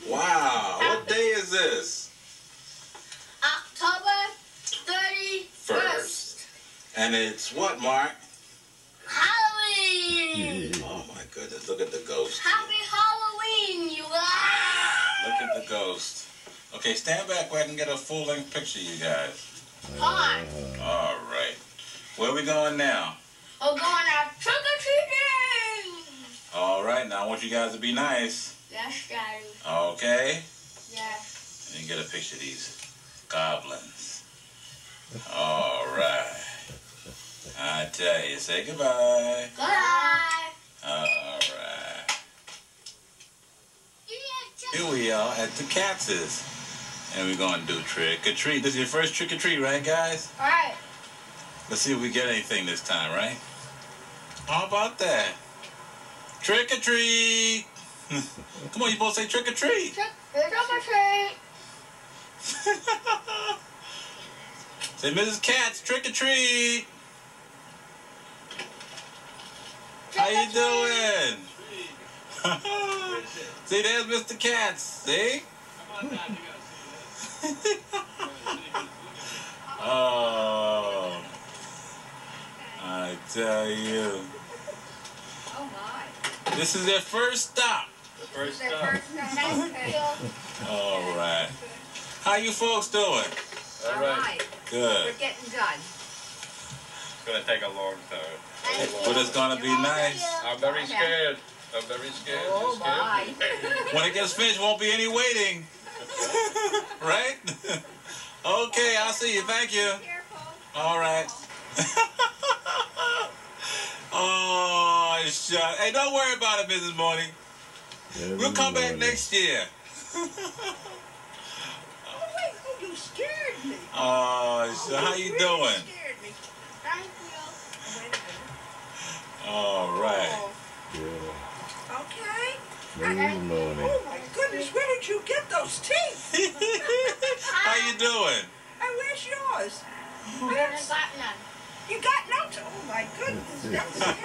Wow. What day is this? October 31st. And it's what, Mark? Halloween. Oh my goodness. Look at the ghost. Happy Halloween, you guys. Look at the ghost. Okay, stand back where I can get a full-length picture, you guys. Hi. All right. Where are we going now? We're going out trick-or-treating. All right. Now I want you guys to be nice. Yes, Daddy. Okay. Yes. Let me get a picture of these goblins. All right. I tell you, say goodbye. Bye. All right. Here we are at the Katz's. And we're going to do trick-or-treat. This is your first trick-or-treat, right, guys? All right. Let's see if we get anything this time, right? How about that? Trick-or-treat. Come on, you both say trick-or-treat. Trick-or-treat. Say, Mrs. Katz, trick-or-treat. How you doing? See, there's Mr. Katz. See? Oh, I tell you. Oh, my. This is their first stop. The first stop. All right. How you folks doing? All right. Good. We're getting done. It's going to take a long time. But it's going to be nice. I'm very scared. I'm very scared. Oh, You're scared my. me. When it gets finished, won't be any waiting. Right? Okay, I'll see you. Thank you. All right. Oh, shut. Hey, don't worry about it, Mrs. Morning. We'll come back next year. You scared me. Oh, so how you doing? Scared me. Thank you. All right. Okay. Good morning. Oh my goodness, where did you get those teeth? How you doing? And where's yours? I haven't got none. You got no teeth? Oh my goodness, that's scary.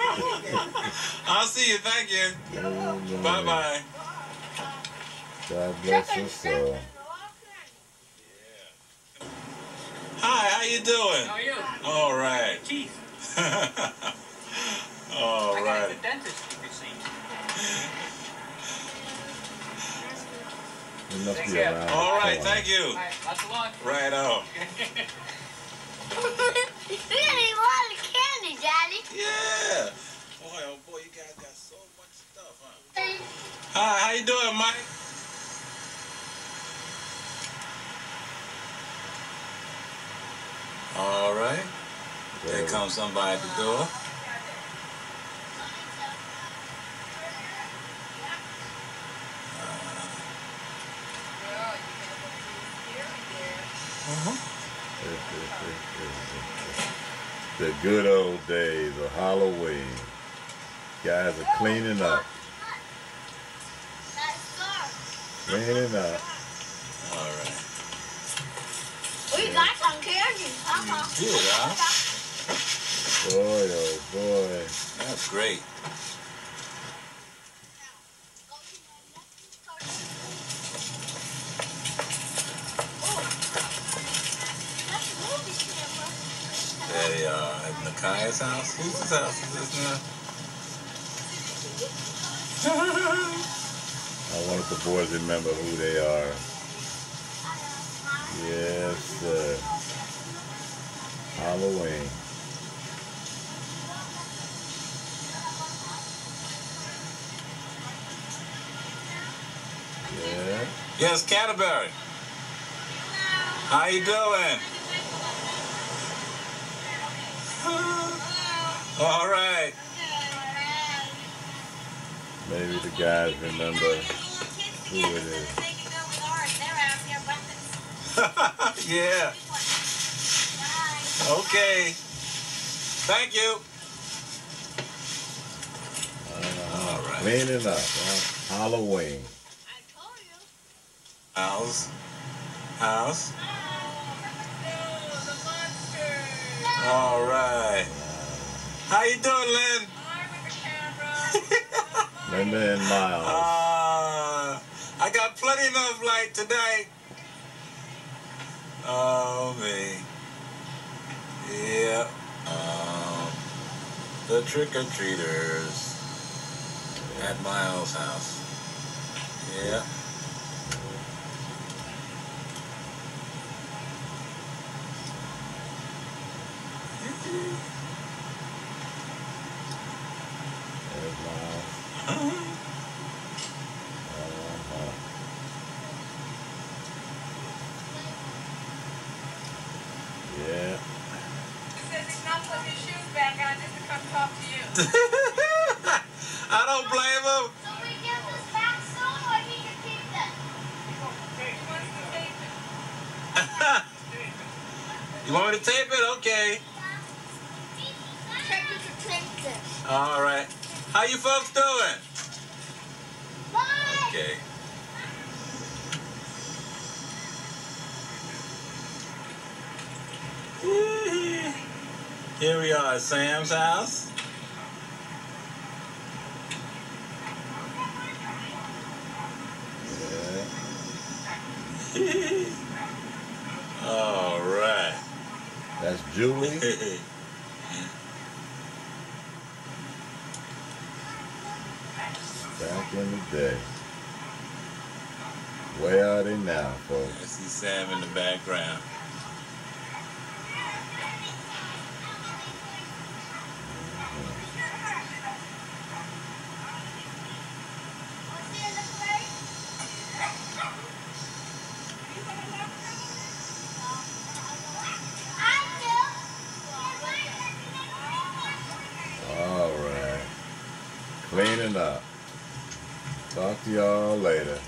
I'll see you. Thank you. Bye-bye. God bless us all. Hi, how you doing? How are you? All right. Teeth. All I got a right. good dentist, it seems. It must Take be care. around. All right, the thank you. All right, lots of luck. Right on. We didn't eat a lot of candy, Daddy. Yeah. Boy, oh boy, you guys got so much stuff, huh? Hi, how you doing, Mike? All right. There comes somebody at the door. The good old days of Halloween. Guys are cleaning up. Cleaning up. All right. We got some candy. Good, huh? Boy, oh boy. That's great. There they are at Nakaya's house. Whose house is this now? I want the boys to remember who they are. Yes, sir. Halloween. Yeah. Yes, Canterbury. How you doing? All right. Maybe the guys remember who it is. Yeah. Okay. Thank you. All right. Cleaning up, huh? Halloween. House. All right. How you doing, Lynn? Linda and Miles. How I got plenty enough light tonight. Oh, me. Yeah. The trick-or-treaters at Miles' house. Yeah. There's Miles. Yeah. He says he's not putting his shoes back on just to come talk to you. I don't blame him. So we get this back soon, or he can keep this? He wants to take it. You want me to tape it? Okay. Take it to take this. All right. How you folks doing? Bye. Okay. Here we are at Sam's house. All right. That's Julie. Back in the day. Where are they now, I folks? see Sam in the background. All right. Cleaning up. Talk to y'all later.